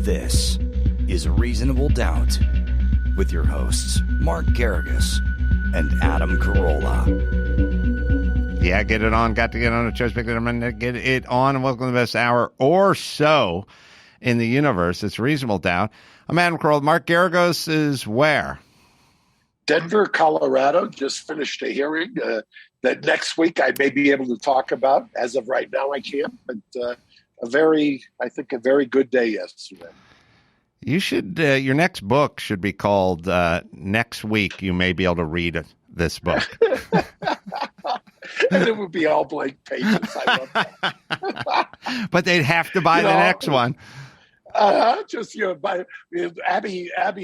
This is Reasonable Doubt with your hosts, Mark Garrigus and Adam Carolla. Yeah, get it on. Got to get on a choice pick. I'm going to get it on. And welcome to the best hour or so in the universe. It's Reasonable Doubt. I'm Adam Carolla. Mark Garrigus is where? Denver, Colorado. Just finished a hearing that next week I may be able to talk about. As of right now, I can't. But a very good day yesterday. You should. Your next book should be called "Next Week." You may be able to read this book. And it would be all blank pages. I love that. But they'd have to buy the next one. Abby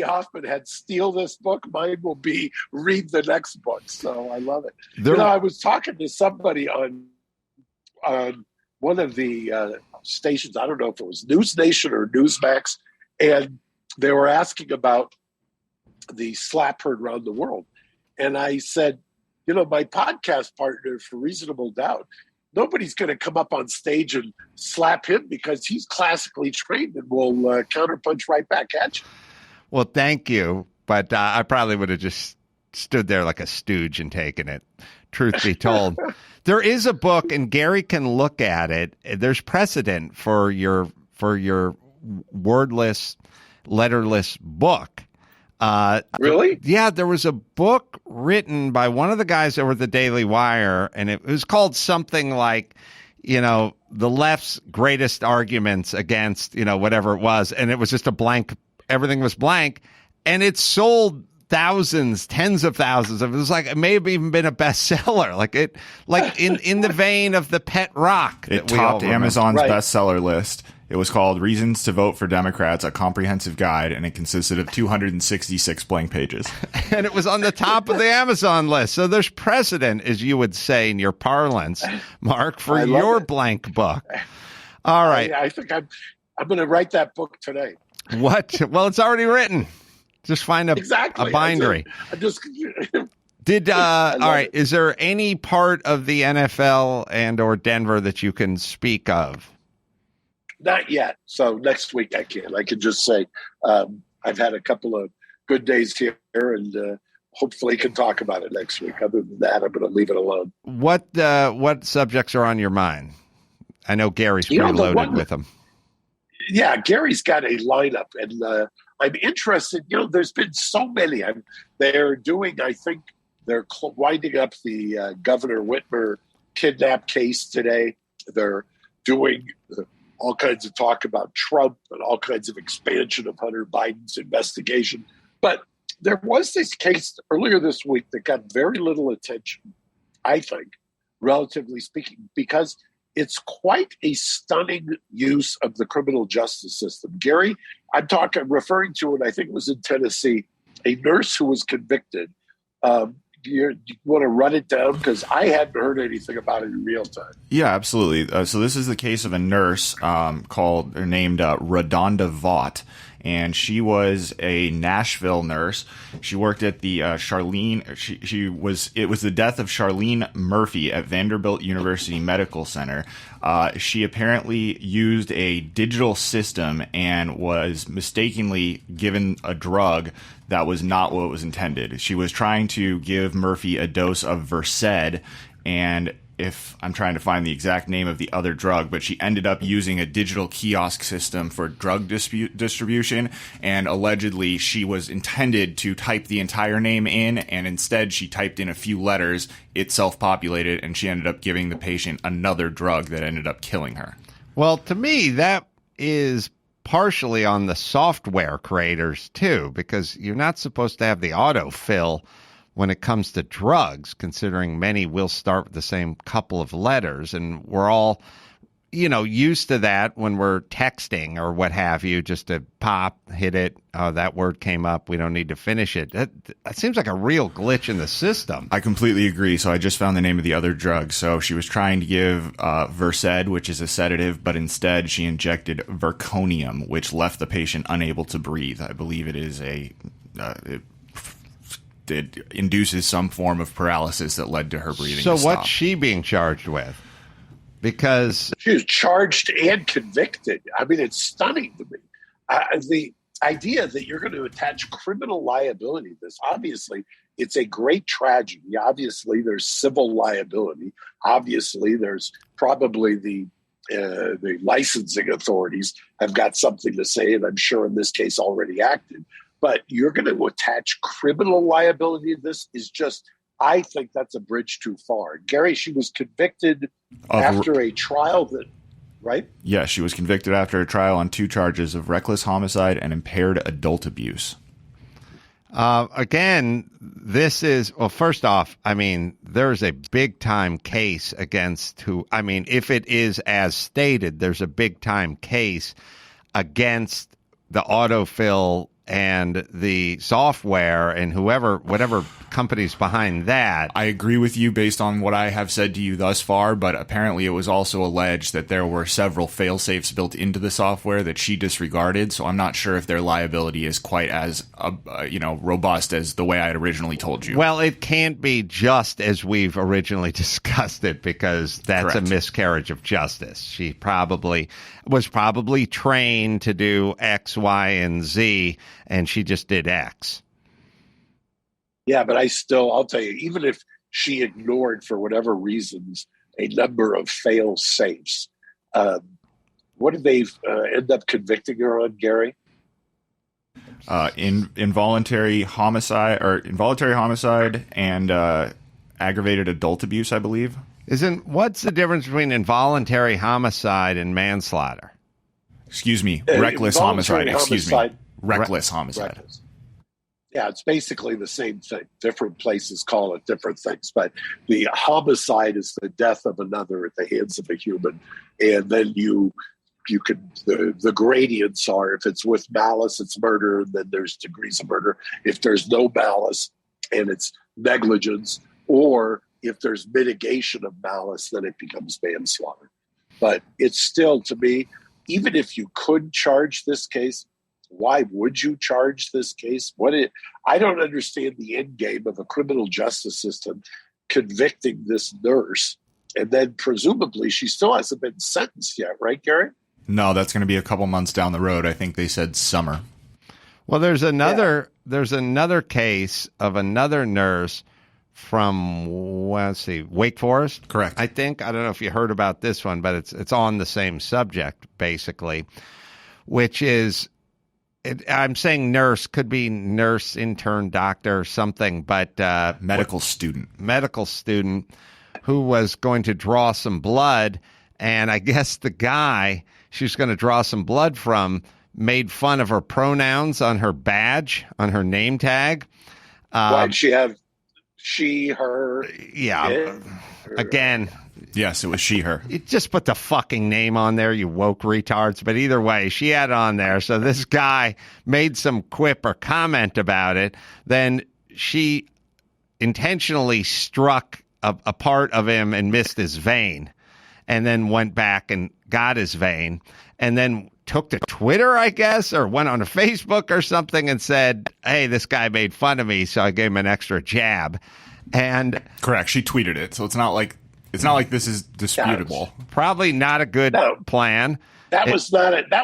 Hoffman had steal this book. Mine will be read the next book. So I love it. I was talking to somebody on one of the stations. I don't know if it was News Nation or Newsmax, and they were asking about the slap heard around the world. And I said, my podcast partner for Reasonable Doubt, nobody's going to come up on stage and slap him because he's classically trained and will counterpunch right back at you. Well, thank you. But I probably would have just stood there like a stooge and taken it, truth be told. There is a book, and Gary can look at it. There's precedent for your wordless, letterless book. Really? Yeah, there was a book written by one of the guys over at the Daily Wire, and it was called something like, the left's greatest arguments against, whatever it was. And it was just a blank, everything was blank. And it sold thousands, tens of thousands. It was like, it may have even been a bestseller. In the vein of the pet rock. It topped Amazon's bestseller list. It was called Reasons to Vote for Democrats, a comprehensive guide, and it consisted of 266 blank pages. And it was on the top of the Amazon list. So there's precedent, as you would say in your parlance, Mark, for your blank book. All right. I think I'm going to write that book today. What? Well, it's already written. Just find a bindery. All right. Is there any part of the NFL and or Denver that you can speak of? Not yet. So next week I can. I can just say I've had a couple of good days here, and hopefully can talk about it next week. Other than that, I'm going to leave it alone. What subjects are on your mind? I know Gary's pretty loaded with them. Yeah, Gary's got a lineup, and I'm interested. There's been so many. They're doing, I think, they're winding up the Governor Whitmer kidnap case today. They're doing all kinds of talk about Trump and all kinds of expansion of Hunter Biden's investigation. But there was this case earlier this week that got very little attention, I think, relatively speaking, because it's quite a stunning use of the criminal justice system. Gary, I'm referring to it, I think it was in Tennessee, a nurse who was convicted. You want to run it down? Because I hadn't heard anything about it in real time. Yeah, absolutely. So this is the case of a nurse named Redonda Vaught, and she was a Nashville nurse. She worked at the It was the death of Charlene Murphy at Vanderbilt University Medical Center. She apparently used a digital system and was mistakenly given a drug that was not what was intended. She was trying to give Murphy a dose of Versed, and if I'm trying to find the exact name of the other drug, but she ended up using a digital kiosk system for drug distribution, and allegedly she was intended to type the entire name in, and instead she typed in a few letters, it self-populated, and she ended up giving the patient another drug that ended up killing her. Well, to me, that is partially on the software creators, too, because you're not supposed to have the autofill when it comes to drugs, considering many will start with the same couple of letters. And we're all, used to that when we're texting or what have you, just to pop, hit it. Oh, that word came up. We don't need to finish it. That seems like a real glitch in the system. I completely agree. So I just found the name of the other drug. So she was trying to give Versed, which is a sedative, but instead she injected Verconium, which left the patient unable to breathe. I believe it is it induces some form of paralysis that led to her breathing. So what's she being charged with? Because she was charged and convicted. I mean, it's stunning to me. The idea that you're going to attach criminal liability to this, obviously, it's a great tragedy. Obviously, there's civil liability. Obviously, there's probably the licensing authorities have got something to say, and I'm sure in this case already acted. But you're going to attach criminal liability to this is just, I think that's a bridge too far. Gary, she was convicted after a trial that, right? Yeah, she was convicted after a trial on 2 charges of reckless homicide and impaired adult abuse. Again, this is, well, first off, I mean, there's a big time case against if it is as stated, there's a big time case against the autofill and the software and whatever companies behind that. I agree with you based on what I have said to you thus far, but apparently it was also alleged that there were several fail-safes built into the software that she disregarded, so I'm not sure if their liability is quite as robust as the way I had originally told you. Well, it can't be just as we've originally discussed it, because that's Correct. a miscarriage of justice. She was probably trained to do X, Y, and Z, and she just did X. Yeah, but I'll tell you, even if she ignored, for whatever reasons, a number of fail safes, what did they end up convicting her on, Gary? Involuntary homicide and aggravated adult abuse, I believe. What's the difference between involuntary homicide and manslaughter? Excuse me, reckless homicide. Reckless. Reckless. Yeah, it's basically the same thing. Different places call it different things, but the homicide is the death of another at the hands of a human, and then you can the gradients are, if it's with malice, it's murder, and then there's degrees of murder. If there's no malice and it's negligence, or if there's mitigation of malice, then it becomes manslaughter. But it's still, to me, even if you could charge this case, why would you charge this case? I don't understand the end game of a criminal justice system convicting this nurse, and then presumably she still hasn't been sentenced yet, right, Gary? No, that's going to be a couple months down the road. I think they said summer. Well, there's another case of another nurse from, Wake Forest. Correct. I think. I don't know if you heard about this one, but it's on the same subject, basically, which is, I'm saying nurse, could be nurse, intern, doctor, something, but Medical student who was going to draw some blood, and I guess the guy she was going to draw some blood from made fun of her pronouns on her badge, on her name tag. Why did she have she, her? Yeah. It, again. Yes, it was she, her. You just put the fucking name on there, you woke retards. But either way, she had it on there. So this guy made some quip or comment about it. Then she intentionally struck a part of him and missed his vein, and then went back and got his vein, and then took to Twitter, I guess, or went on to Facebook or something and said, hey, this guy made fun of me, so I gave him an extra jab. And correct, she tweeted it, so it's not like this is disputable. Probably not a good plan. That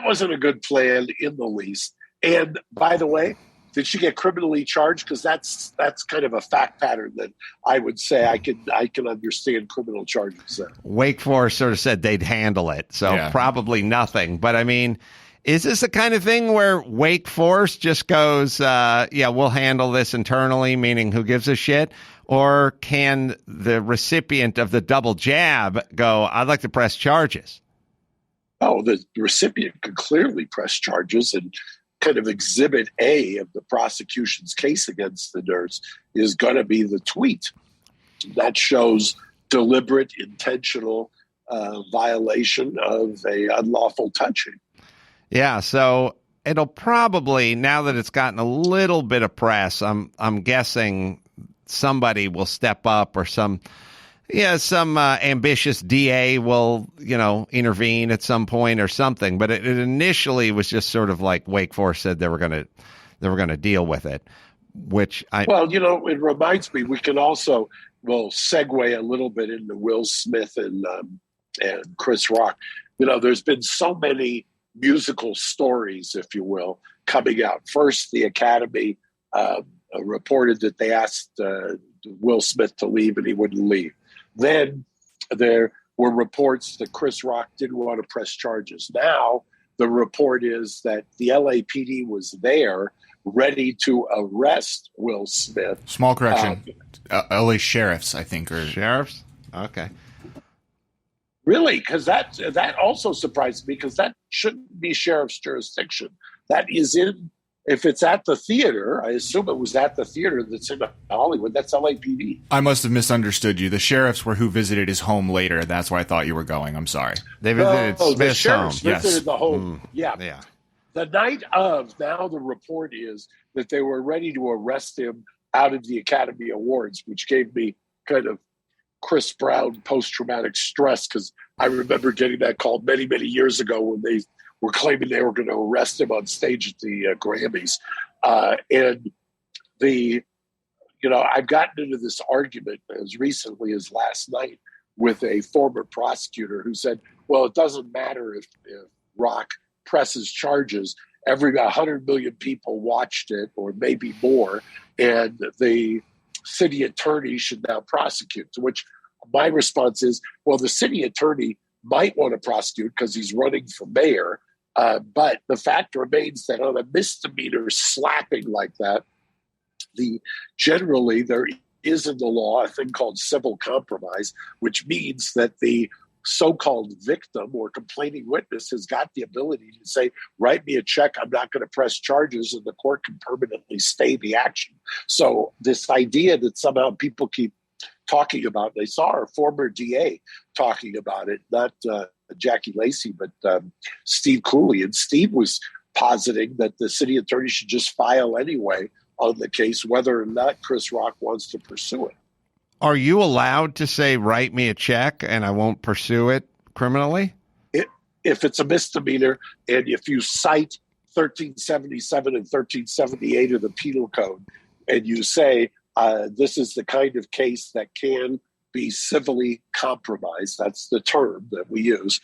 wasn't a good plan in the least. And by the way, did she get criminally charged? Because that's kind of a fact pattern that I would say I can understand criminal charges there. Wake Forest sort of said they'd handle it, so probably nothing. But I mean, is this the kind of thing where Wake Forest just goes, we'll handle this internally, meaning who gives a shit? Or can the recipient of the double jab go, I'd like to press charges? Oh, the recipient could clearly press charges, and kind of exhibit A of the prosecution's case against the nurse is going to be the tweet. That shows deliberate, intentional violation of a unlawful touching. Yeah, so it'll probably, now that it's gotten a little bit of press, I'm guessing somebody will step up, or some ambitious DA will, intervene at some point or something. But it initially was just sort of like Wake Forest said they were going to deal with it, it reminds me, we can also, we'll segue a little bit into Will Smith and Chris Rock. There's been so many musical stories, if you will, coming out. First, the Academy reported that they asked Will Smith to leave and he wouldn't leave. Then there were reports that Chris Rock didn't want to press charges. Now the report is that the LAPD was there ready to arrest Will Smith. Small correction. LA sheriffs, I think. Or Sheriffs? Okay. Really? Because that also surprised me, because that shouldn't be sheriff's jurisdiction. That is in, if it's at the theater, I assume it was at the theater that's in Hollywood. That's LAPD. I must have misunderstood you. The sheriffs were who visited his home later. That's where I thought you were going. I'm sorry. They visited the Smith's home. sheriffs visited the home. Yeah. Yeah. The night of, now the report is that they were ready to arrest him out of the Academy Awards, which gave me kind of Chris Brown post-traumatic stress, because I remember getting that call many, many years ago when they were claiming they were going to arrest him on stage at the Grammys. And I've gotten into this argument as recently as last night with a former prosecutor who said, well, it doesn't matter if Rock presses charges. Every 100 million people watched it, or maybe more, and the city attorney should now prosecute. To which my response is, well, the city attorney might want to prosecute because he's running for mayor, but the fact remains that on a misdemeanor slapping like that, generally there is in the law a thing called civil compromise, which means that the so-called victim or complaining witness has got the ability to say, write me a check, I'm not going to press charges, and the court can permanently stay the action. So this idea that somehow people keep talking about, they saw our former DA talking about it, not Jackie Lacey, but Steve Cooley. And Steve was positing that the city attorney should just file anyway on the case, whether or not Chris Rock wants to pursue it. Are you allowed to say, write me a check and I won't pursue it criminally? If it's a misdemeanor, and if you cite 1377 and 1378 of the penal code, and you say, this is the kind of case that can be civilly compromised, that's the term that we use,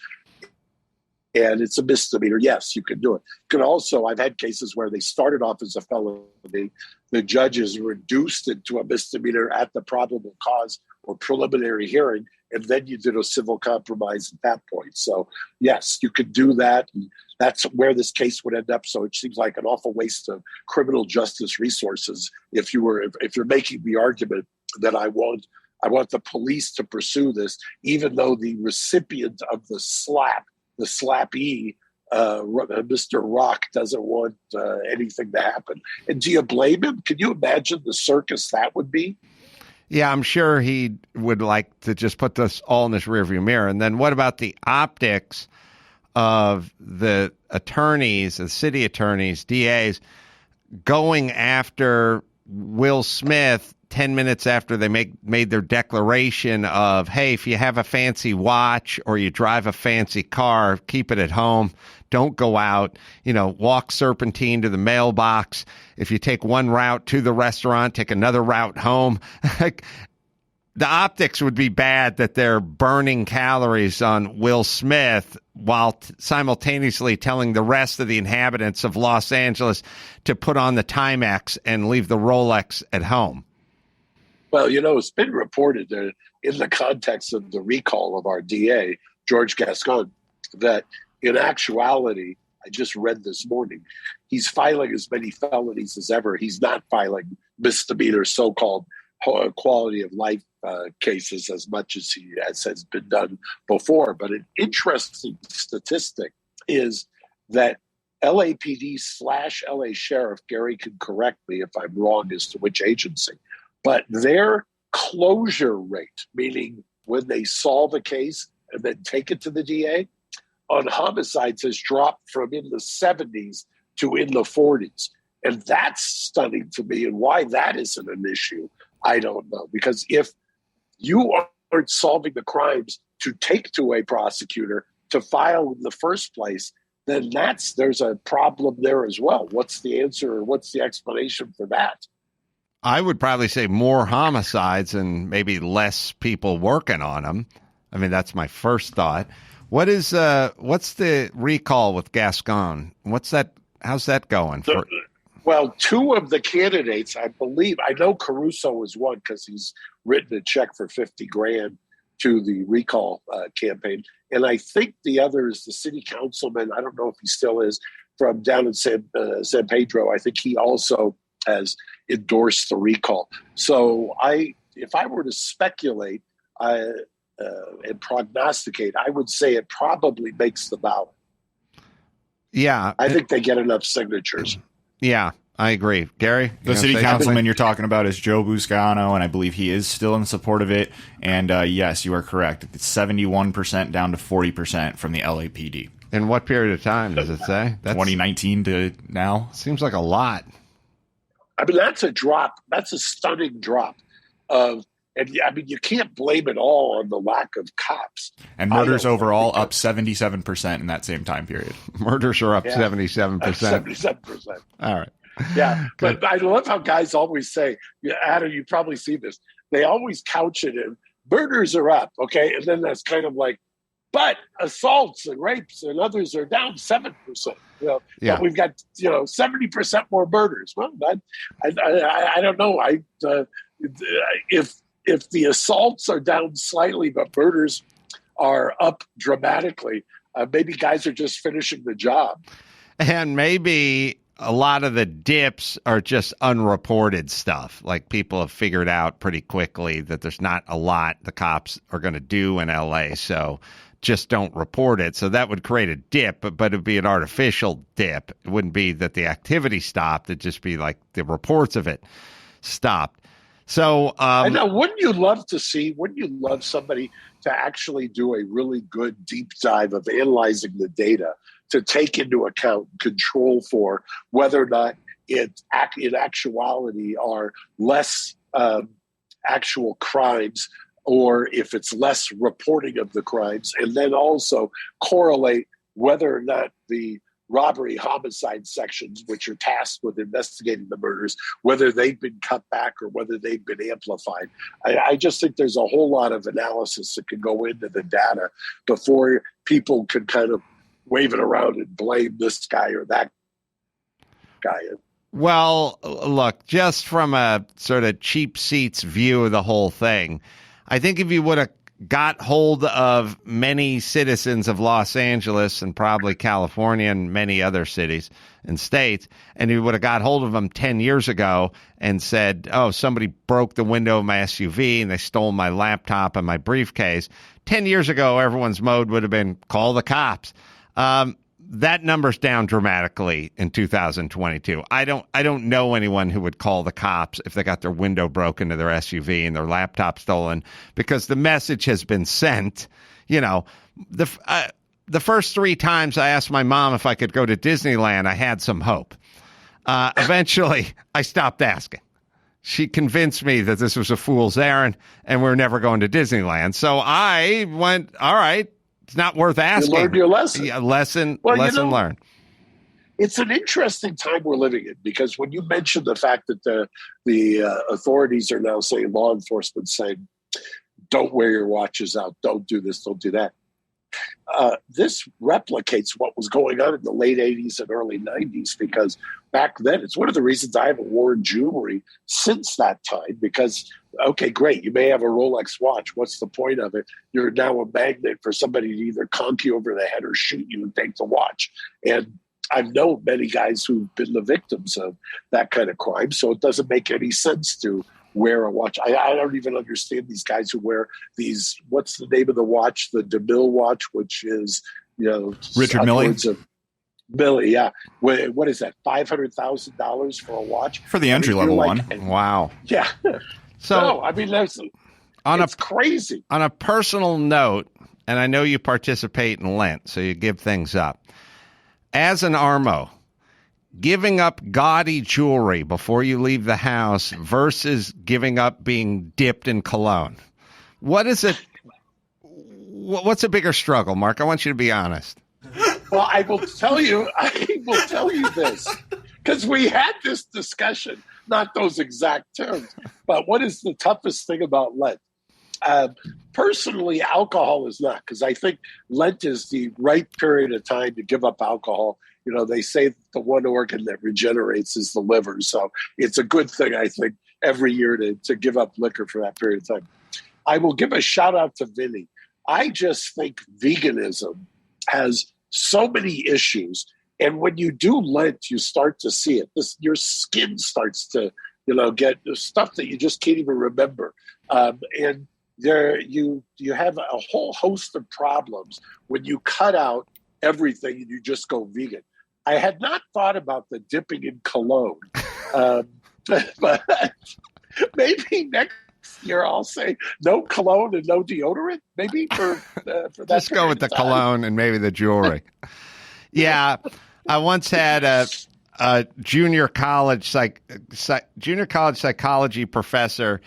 and it's a misdemeanor, yes, you can do it. You can also, I've had cases where they started off as a felony, the judges reduced it to a misdemeanor at the probable cause or preliminary hearing, and then you did a civil compromise at that point. So yes, you could do that. And that's where this case would end up. So it seems like an awful waste of criminal justice resources if you're making the argument that I want the police to pursue this, even though the recipient of the slappee, Mr. Rock, doesn't want anything to happen. And do you blame him? Can you imagine the circus that would be? Yeah, I'm sure he would like to just put this all in his rearview mirror. And then what about the optics of the attorneys, the city attorneys, DAs, going after Will Smith 10 minutes after they made their declaration of, hey, if you have a fancy watch or you drive a fancy car, keep it at home. Don't go out, walk serpentine to the mailbox. If you take one route to the restaurant, take another route home. The optics would be bad that they're burning calories on Will Smith while simultaneously telling the rest of the inhabitants of Los Angeles to put on the Timex and leave the Rolex at home. Well, it's been reported that in the context of the recall of our DA, George Gascon, that in actuality, I just read this morning, he's filing as many felonies as ever. He's not filing misdemeanor so-called quality of life cases as much as has been done before. But an interesting statistic is that LAPD / LA Sheriff, Gary can correct me if I'm wrong as to which agency, but their closure rate, meaning when they solve a case and then take it to the DA, on homicides has dropped from in the 70s to in the 40s. And that's stunning to me. And why that isn't an issue, I don't know. Because if you aren't solving the crimes to take to a prosecutor to file in the first place, then there's a problem there as well. What's the answer, or what's the explanation for that? I would probably say more homicides and maybe less people working on them. I mean, that's my first thought. What's the recall with Gascon? How's that going? Well, two of the candidates, I believe, I know Caruso was one because he's written a check for $50,000 to the recall campaign. And I think the other is the city councilman. I don't know if he still is, from down in San Pedro. I think he also has endorsed the recall. So if I were to speculate and prognosticate, I would say it probably makes the ballot. Yeah. I think they get enough signatures. Yeah, I agree. Gary? The city councilman you're talking about is Joe Buscano, and I believe he is still in support of it. And yes, you are correct. It's 71% down to 40% from the LAPD. In what period of time does it say? 2019 to now. Seems like a lot. I mean, that's a drop. That's a stunning drop and I mean, you can't blame it all on the lack of cops. And murders overall up 77% in that same time period. Murders are up 77%. 77%. All right. Yeah. But I love how guys always say, Adam, you probably see this. They always couch it in murders are up. Okay. And then that's kind of like, but assaults and rapes and others are down 7%. But we've got 70% more murders. Well, I don't know. If the assaults are down slightly, but murders are up dramatically, maybe guys are just finishing the job. And maybe a lot of the dips are just unreported stuff. Like people have figured out pretty quickly that there's not a lot the cops are going to do in LA. So just don't report it. So that would create a dip, but it'd be an artificial dip. It wouldn't be that the activity stopped. It'd just be like the reports of it stopped. So, I know, wouldn't you love somebody to actually do a really good deep dive of analyzing the data to take into account control for whether or not it in actuality are less actual crimes, or if it's less reporting of the crimes, and then also correlate whether or not the robbery homicide sections, which are tasked with investigating the murders, whether they've been cut back or whether they've been amplified. I just think there's a whole lot of analysis that can go into the data before people can kind of wave it around and blame this guy or that guy. Well, look, just from a sort of cheap seats view of the whole thing, I think if you would have got hold of many citizens of Los Angeles and probably California and many other cities and states, and you would have got hold of them 10 years ago and said, oh, somebody broke the window of my SUV and they stole my laptop and my briefcase. 10 years ago, everyone's mode would have been call the cops. That number's down dramatically in 2022. I don't know anyone who would call the cops if they got their window broken to their SUV and their laptop stolen, because the message has been sent. The first 3 times I asked my mom if I could go to Disneyland, I had some hope. Eventually, I stopped asking. She convinced me that this was a fool's errand and we're never going to Disneyland. So I went, all right. It's not worth asking. You learned your lesson. Yeah, lesson learned. It's an interesting time we're living in, because when you mentioned the fact that the authorities are now saying, law enforcement saying, don't wear your watches out, don't do this, don't do that. This replicates what was going on in the late 80s and early 90s, because back then, it's one of the reasons I haven't worn jewelry since that time, because, okay, great, you may have a Rolex watch. What's the point of it? You're now a magnet for somebody to either conk you over the head or shoot you and take the watch. And I've known many guys who've been the victims of that kind of crime, so it doesn't make any sense to wear a watch. I don't even understand these guys who wear these, what's the name of the watch? The DeMille watch, which is, Richard Mille. Mille, yeah. What is that? $500,000 for a watch? For the entry level one. Wow. Yeah. So, no, I mean, it's crazy. On a personal note, and I know you participate in Lent, so you give things up. As an Armo, giving up gaudy jewelry before you leave the house versus giving up being dipped in cologne. What is it? What's a bigger struggle, Mark? I want you to be honest. Well, I will tell you this, because we had this discussion, not those exact terms, but what is the toughest thing about Lent? Personally, alcohol is not, because I think Lent is the right period of time to give up alcohol. You know, they say the one organ that regenerates is the liver. So it's a good thing, I think, every year to give up liquor for that period of time. I will give a shout out to Vinny. I just think veganism has so many issues. And when you do Lent, you start to see it. Your skin starts to, get stuff that you just can't even remember. And there you have a whole host of problems when you cut out everything and you just go vegan. I had not thought about the dipping in cologne, but maybe next year I'll say no cologne and no deodorant. Maybe for that. Just go with the cologne and maybe the jewelry. Yeah, I once had a junior college psychology professor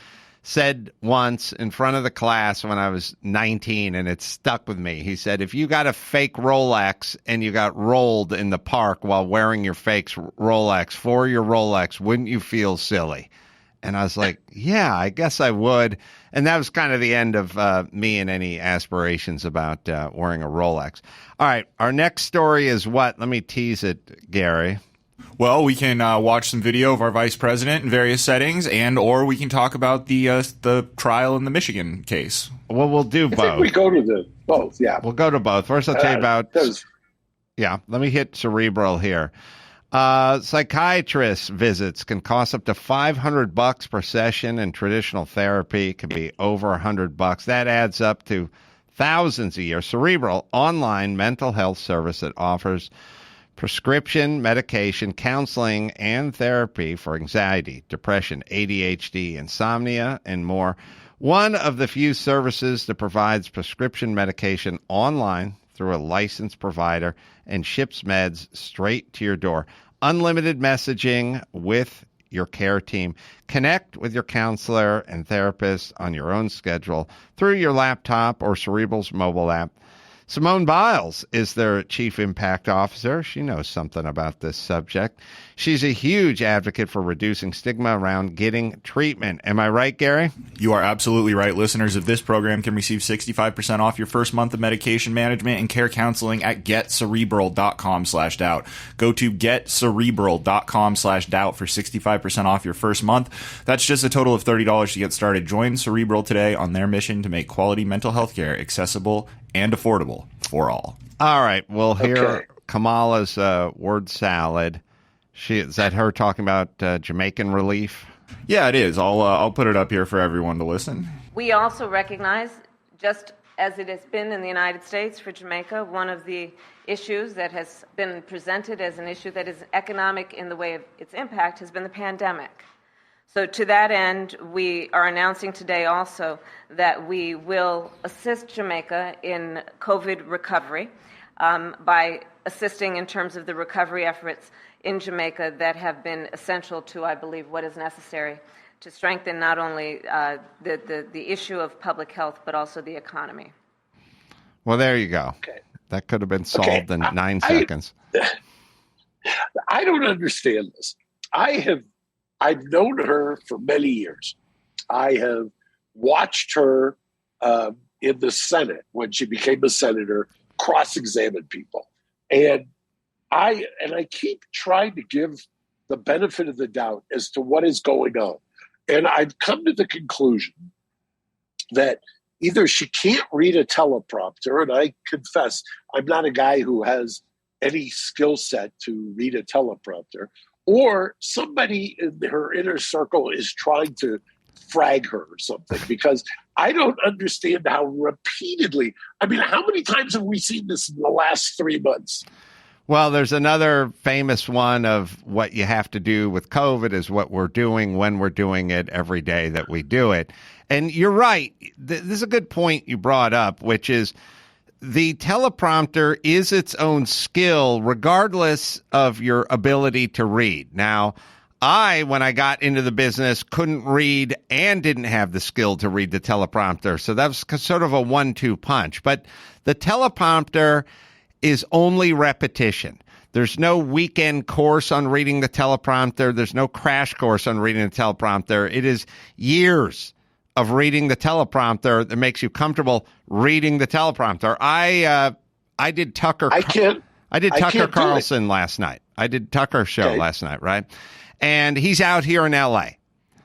said once in front of the class when I was 19, and it stuck with me. He said, if you got a fake Rolex and you got rolled in the park while wearing your fake Rolex for your Rolex, wouldn't you feel silly? And I was like, yeah, I guess I would. And that was kind of the end of me and any aspirations about wearing a Rolex. All right, our next story is what? Let me tease it, Gary. Well, we can watch some video of our vice president in various settings, or we can talk about the trial in the Michigan case. Well, we'll do both. I think we go to both, yeah. We'll go to both. First, I'll tell you about... Yeah, let me hit cerebral here. Psychiatrist visits can cost up to $500 per session, and traditional therapy can be over $100. That adds up to thousands a year. Cerebral, online mental health service that offers prescription, medication, counseling, and therapy for anxiety, depression, ADHD, insomnia, and more. One of the few services that provides prescription medication online through a licensed provider and ships meds straight to your door. Unlimited messaging with your care team. Connect with your counselor and therapist on your own schedule through your laptop or Cerebral's mobile app. Simone Biles is their chief impact officer. She knows something about this subject. She's a huge advocate for reducing stigma around getting treatment. Am I right, Gary? You are absolutely right. Listeners of this program can receive 65% off your first month of medication management and care counseling at getcerebral.com/doubt. Go to getcerebral.com/doubt for 65% off your first month. That's just a total of $30 to get started. Join Cerebral today on their mission to make quality mental health care accessible and affordable for all. All right. We'll hear Kamala's word salad. Is that her talking about Jamaican relief? Yeah, it is. I'll put it up here for everyone to listen. We also recognize, just as it has been in the United States for Jamaica, one of the issues that has been presented as an issue that is economic in the way of its impact has been the pandemic. So to that end, we are announcing today also that we will assist Jamaica in COVID recovery by assisting in terms of the recovery efforts in Jamaica that have been essential to, I believe, what is necessary to strengthen not only the issue of public health, but also the economy. Well, there you go. Okay. That could have been solved in 9 seconds. I don't understand this. I've known her for many years. I have watched her in the Senate when she became a senator cross-examine people. And I keep trying to give the benefit of the doubt as to what is going on. And I've come to the conclusion that either she can't read a teleprompter, and I confess I'm not a guy who has any skill set to read a teleprompter, or somebody in her inner circle is trying to frag her or something, because I don't understand how repeatedly, how many times have we seen this in the last 3 months? Well, there's another famous one of what you have to do with COVID is what we're doing when we're doing it every day that we do it. And you're right. This is a good point you brought up, which is the teleprompter is its own skill regardless of your ability to read. Now, when I got into the business, couldn't read and didn't have the skill to read the teleprompter. So that was sort of a 1-2 punch. But the teleprompter is only repetition. There's no weekend course on reading the teleprompter. There's no crash course on reading the teleprompter. It is years of reading the teleprompter that makes you comfortable reading the teleprompter. I did Tucker. I can't Carlson last night. I did Tucker's show last night, right? And he's out here in L.A.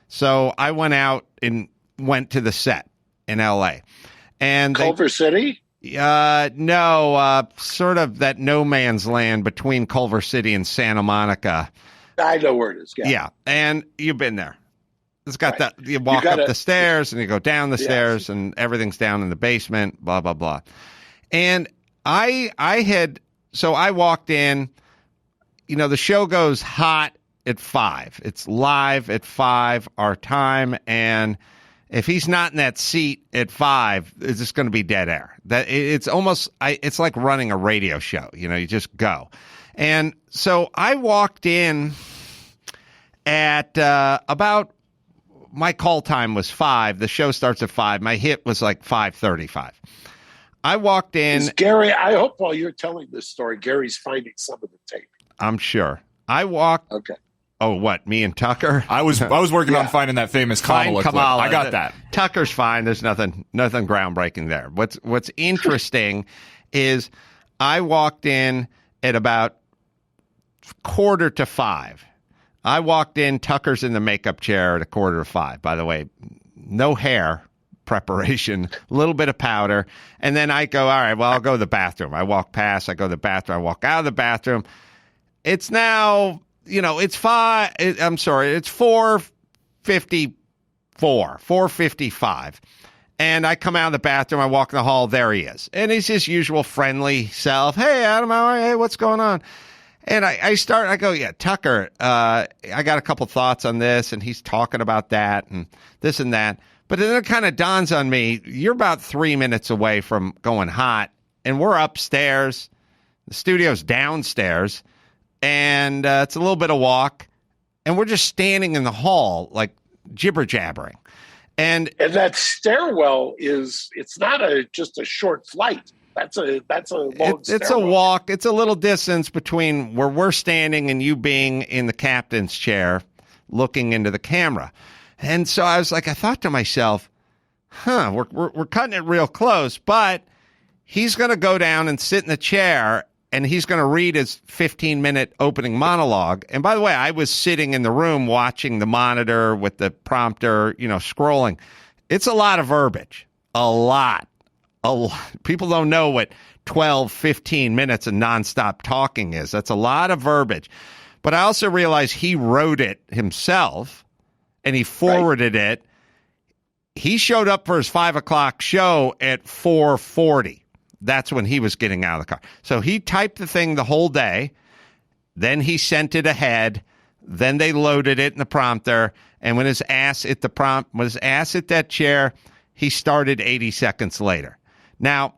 So I went out and went to the set in L.A. And Culver City? No, sort of that no man's land between Culver City and Santa Monica. I know where it is. Yeah, and you've been there. It's got that. You walk up the stairs and you go down the stairs, and everything's down in the basement. Blah blah blah. And I walked in. You know, the show goes hot at 5. It's live at 5 our time, and if he's not in that seat at 5, it's just going to be dead air. It's almost it's like running a radio show. You know, you just go. And so I walked in at about. My call time was 5. The show starts at 5. My hit was like 5:35. I walked in. Gary, I hope while you're telling this story, Gary's finding some of the tape. I'm sure. I walked. Okay. Oh, what? Me and Tucker? I was working on finding that famous Kamala clip. I got that. Tucker's fine. There's nothing groundbreaking there. What's interesting is I walked in at about 4:45. I walked in, Tucker's in the makeup chair at 4:45. By the way, no hair preparation, a little bit of powder. And then I go, all right, well, I'll go to the bathroom. I walk past, I go to the bathroom, I walk out of the bathroom. It's now, it's 4:54, 4:55. And I come out of the bathroom, I walk in the hall, there he is. And he's his usual friendly self. Hey, Adam, hey, what's going on? And I go, yeah, Tucker, I got a couple thoughts on this, and he's talking about that and this and that. But then it kind of dawns on me, you're about 3 minutes away from going hot, and we're upstairs. The studio's downstairs, and it's a little bit of walk, and we're just standing in the hall, like jibber-jabbering. And that stairwell it's not just a short flight. That's a long it's a walk. It's a little distance between where we're standing and you being in the captain's chair looking into the camera. And so I thought to myself, we're cutting it real close, but he's going to go down and sit in the chair and he's going to read his 15-minute opening monologue. And by the way, I was sitting in the room watching the monitor with the prompter, scrolling. It's a lot of verbiage, a lot. People don't know what 12, 15 minutes of nonstop talking is. That's a lot of verbiage. But I also realized he wrote it himself and he forwarded it. He showed up for his 5 o'clock show at 4:40. That's when he was getting out of the car. So he typed the thing the whole day. Then he sent it ahead. Then they loaded it in the prompter. And when his ass hit that chair, he started 80 seconds later. Now,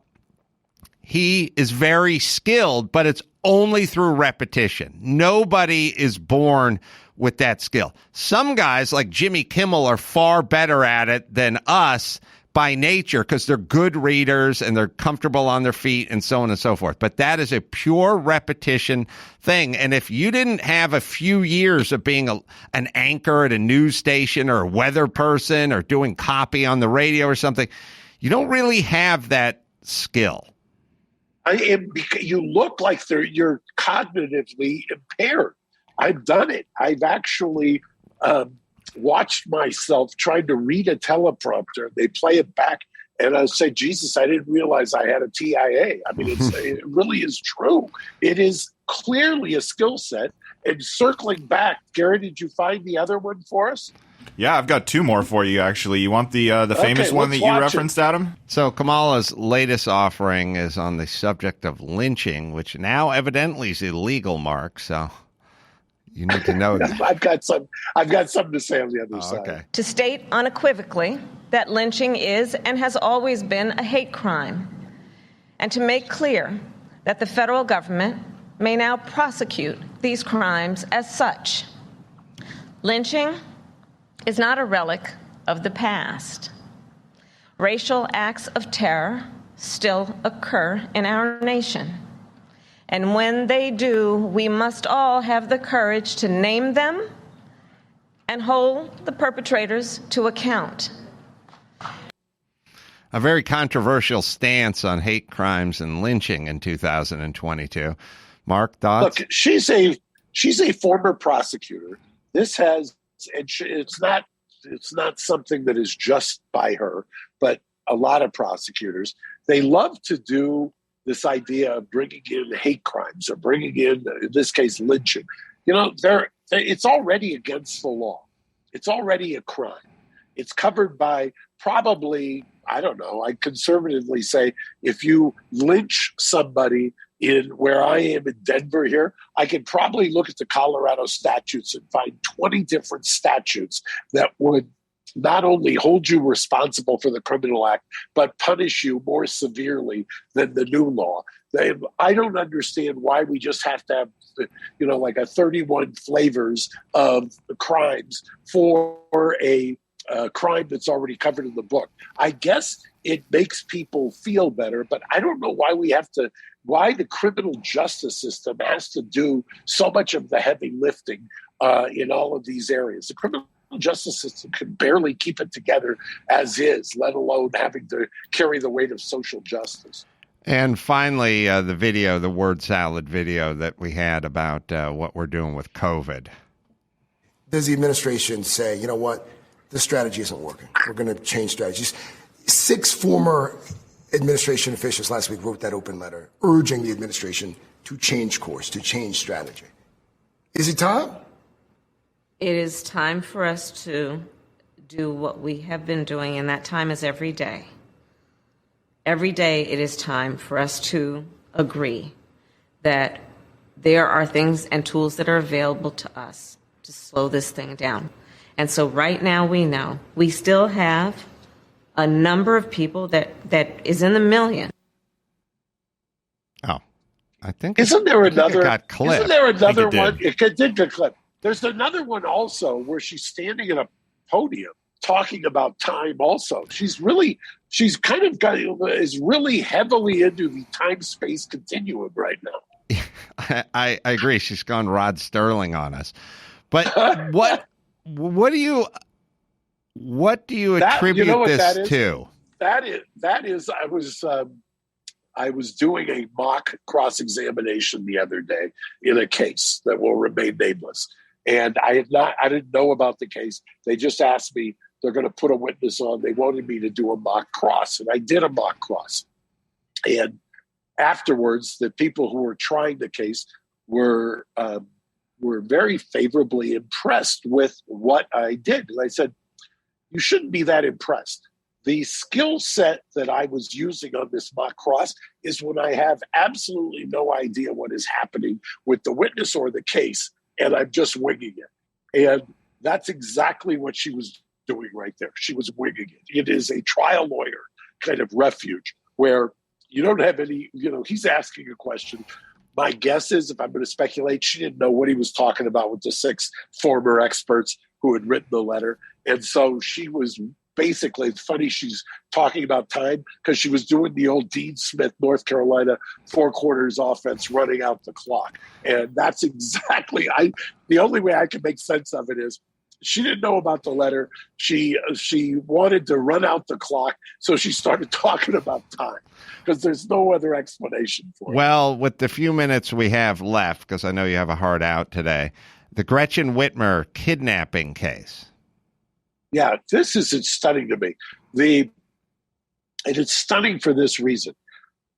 he is very skilled, but it's only through repetition. Nobody is born with that skill. Some guys like Jimmy Kimmel are far better at it than us by nature because they're good readers and they're comfortable on their feet and so on and so forth. But that is a pure repetition thing. And if you didn't have a few years of being an anchor at a news station or a weather person or doing copy on the radio or something, you don't really have that skill. You look like you're cognitively impaired. I've done it. I've actually watched myself trying to read a teleprompter. They play it back, and I say, Jesus, I didn't realize I had a TIA. I mean, it really is true. It is clearly a skill set. And circling back, Gary, did you find the other one for us? Yeah, I've got 2 more for you, actually. You want the famous one that you referenced, Adam? So Kamala's latest offering is on the subject of lynching, which now evidently is illegal, Mark. So you need to know that. I've got something to say on the other side. Okay. To state unequivocally that lynching is and has always been a hate crime, and to make clear that the federal government may now prosecute these crimes as such. Lynching is not a relic of the past. Racial acts of terror still occur in our nation. And when they do, we must all have the courage to name them and hold the perpetrators to account. a very controversial stance on hate crimes and lynching in 2022. Mark, thoughts? Look, she's a former prosecutor. This has, and it's not something that is just by her, but a lot of prosecutors, they love to do this idea of bringing in hate crimes or bringing in this case, lynching. It's already against the law. It's already a crime. It's covered by probably, I don't know, I conservatively say if you lynch somebody in where I am in Denver here, I could probably look at the Colorado statutes and find 20 different statutes that would not only hold you responsible for the criminal act, but punish you more severely than the new law. I don't understand why we just have to have, like a 31 flavors of the crimes for a crime that's already covered in the book. I guess it makes people feel better, but I don't know why the criminal justice system has to do so much of the heavy lifting in all of these areas. The criminal justice system can barely keep it together as is, let alone having to carry the weight of social justice. And finally, the word salad video that we had about what we're doing with COVID. Does the administration say, you know what, this strategy isn't working, we're going to change strategies? 6 former administration officials last week wrote that open letter urging the administration to change course, to change strategy. Is it time? It is time for us to do what we have been doing, and that time is every day. Every day it is time for us to agree that there are things and tools that are available to us to slow this thing down. And so right now we know we still have a number of people that is in the million. Oh, I think Isn't there another one? It It did get clipped. There's another one also where she's standing at a podium talking about time also. She's really heavily into the time-space continuum right now. I agree. She's gone Rod Sterling on us. But what do you attribute this to? That is I was doing a mock cross-examination the other day in a case that will remain nameless. And I didn't know about the case. They just asked me, they're going to put a witness on. They wanted me to do a mock cross, and I did a mock cross. And afterwards, the people who were trying the case were very favorably impressed with what I did. And I said, you shouldn't be that impressed. The skill set that I was using on this mock cross is when I have absolutely no idea what is happening with the witness or the case, and I'm just winging it. And that's exactly what she was doing right there. She was winging it. It is a trial lawyer kind of refuge where you don't have any, he's asking a question. My guess is, if I'm going to speculate, she didn't know what he was talking about with the 6 former experts who had written the letter. And so she was basically, it's funny she's talking about time because she was doing the old Dean Smith, North Carolina 4 quarters offense, running out the clock. And that's exactly, the only way I can make sense of it is she didn't know about the letter. She wanted to run out the clock, so she started talking about time because there's no other explanation for it. Well, with the few minutes we have left, because I know you have a hard out today, the Gretchen Whitmer kidnapping case. Yeah, this is stunning to me. And it's stunning for this reason.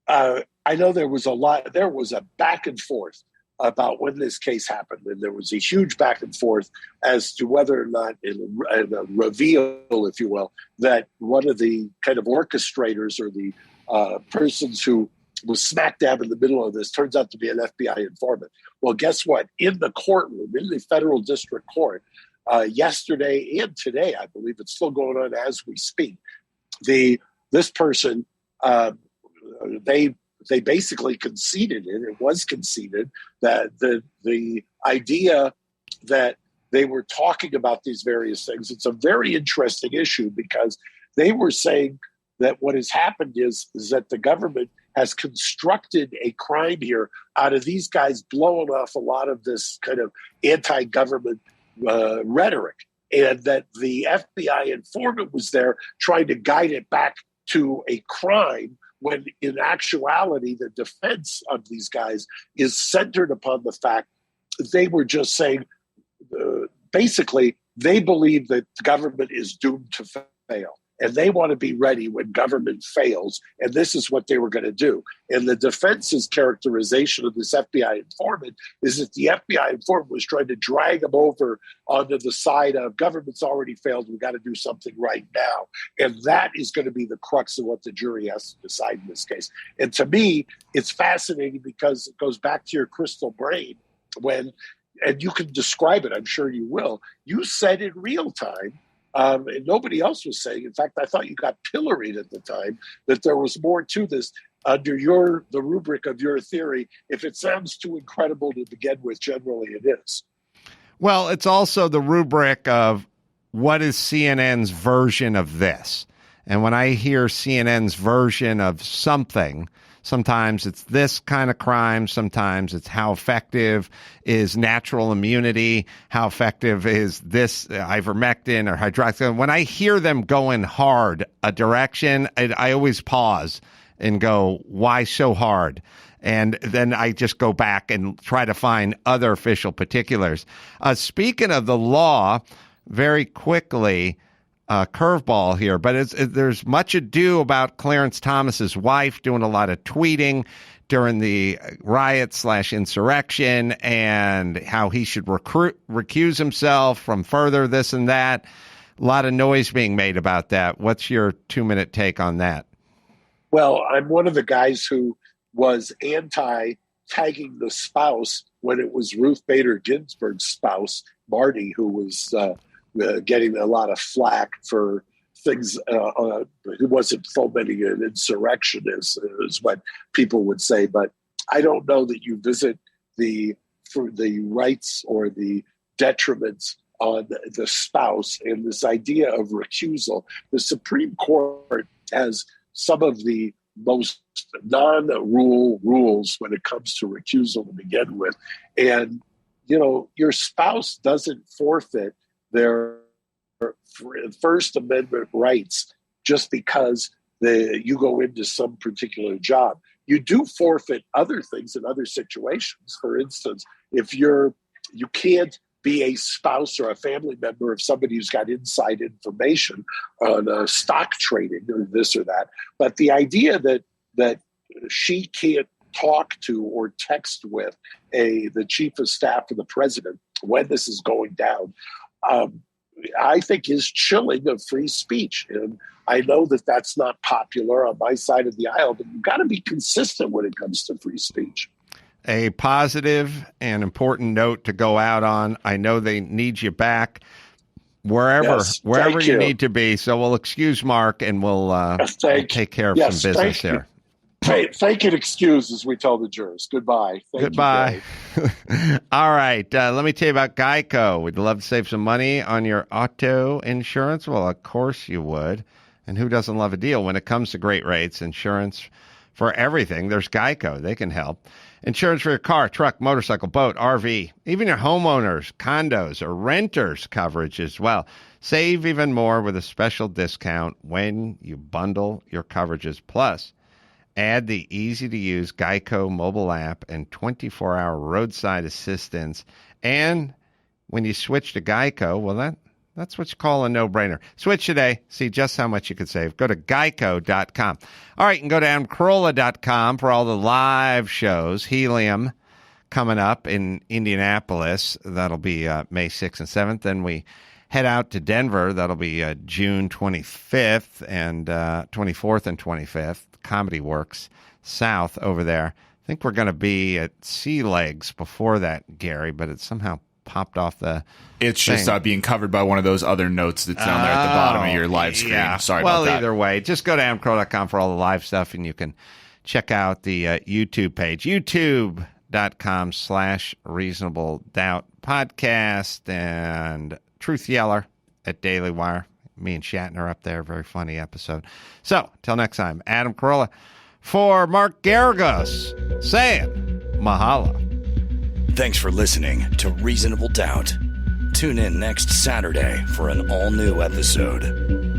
I know there was a back and forth about when this case happened, and there was a huge back and forth as to whether or not in a reveal, if you will, that one of the kind of orchestrators or the persons who was smack dab in the middle of this turns out to be an FBI informant. Well, guess what? In the courtroom, in the federal district court, yesterday and today, I believe it's still going on as we speak, this person, they basically conceded it. It was conceded that the idea that they were talking about these various things, it's a very interesting issue because they were saying that what has happened is that the government has constructed a crime here out of these guys blowing off a lot of this kind of anti-government rhetoric, and that the FBI informant was there trying to guide it back to a crime when in actuality the defense of these guys is centered upon the fact that they were just saying, basically, they believe that the government is doomed to fail. And they want to be ready when government fails. And this is what they were going to do. And the defense's characterization of this FBI informant is that the FBI informant was trying to drag them over onto the side of government's already failed. We've got to do something right now. And that is going to be the crux of what the jury has to decide in this case. And to me, it's fascinating because it goes back to your crystal brain when, and you can describe it, I'm sure you will, you said in real time, and nobody else was saying. In fact, I thought you got pilloried at the time, that there was more to this under the rubric of your theory. If it sounds too incredible to begin with, generally it is. Well, it's also the rubric of what is CNN's version of this. And when I hear CNN's version of something, sometimes it's this kind of crime. Sometimes it's how effective is natural immunity. How effective is this ivermectin or hydroxychloroquine? When I hear them going hard a direction, I always pause and go, why so hard? And then I just go back and try to find other official particulars. Speaking of the law, very quickly, curveball here, but there's much ado about Clarence Thomas's wife doing a lot of tweeting during the riot/insurrection and how he should recuse himself from further this and that. A lot of noise being made about that. What's your 2-minute take on that? Well, I'm one of the guys who was anti-tagging the spouse when it was Ruth Bader Ginsburg's spouse, Marty, who was getting a lot of flack for things. He wasn't fomenting an insurrection, is what people would say. But I don't know that you visit for the rights or the detriments on the spouse and this idea of recusal. The Supreme Court has some of the most non-rule rules when it comes to recusal to begin with. And, your spouse doesn't forfeit their First Amendment rights just because you go into some particular job. You do forfeit other things in other situations. For instance, if you can't be a spouse or a family member of somebody who's got inside information on stock trading or this or that. But the idea that she can't talk to or text with the chief of staff of the president when this is going down, I think is chilling of free speech. And I know that that's not popular on my side of the aisle, but you've got to be consistent when it comes to free speech. A positive and important note to go out on. I know they need you back wherever you need to be. So we'll excuse Mark and we'll take care of some business there. Thank and excuse, as we tell the jurors. Goodbye. Goodbye. All right. Let me tell you about Geico. Would you love to save some money on your auto insurance? Well, of course you would. And who doesn't love a deal when it comes to great rates? Insurance for everything. There's Geico. They can help. Insurance for your car, truck, motorcycle, boat, RV, even your homeowners, condos, or renters coverage as well. Save even more with a special discount when you bundle your coverages. Plus, add the easy-to-use Geico mobile app and 24-hour roadside assistance. And when you switch to Geico, well, that's what you call a no-brainer. Switch today. See just how much you could save. Go to geico.com. All right, and go to Carolla.com for all the live shows. Helium coming up in Indianapolis. That'll be May 6th and 7th. Then we head out to Denver. That'll be June 25th and 24th and 25th. Comedy Works South over there. I think we're going to be at Sea Legs before that, Gary, but it somehow popped off the It's thing. Just being covered by one of those other notes that's down there at the bottom of your live screen. Yeah. Sorry about that. Well, either way, just go to amcro.com for all the live stuff, and you can check out the YouTube page, youtube.com/Reasonable Doubt Podcast, and Truth Yeller at Daily Wire. Me and Shatner up there. Very funny episode. So, till next time, Adam Carolla for Mark Garagos saying mahalo. Thanks for listening to Reasonable Doubt. Tune in next Saturday for an all-new episode.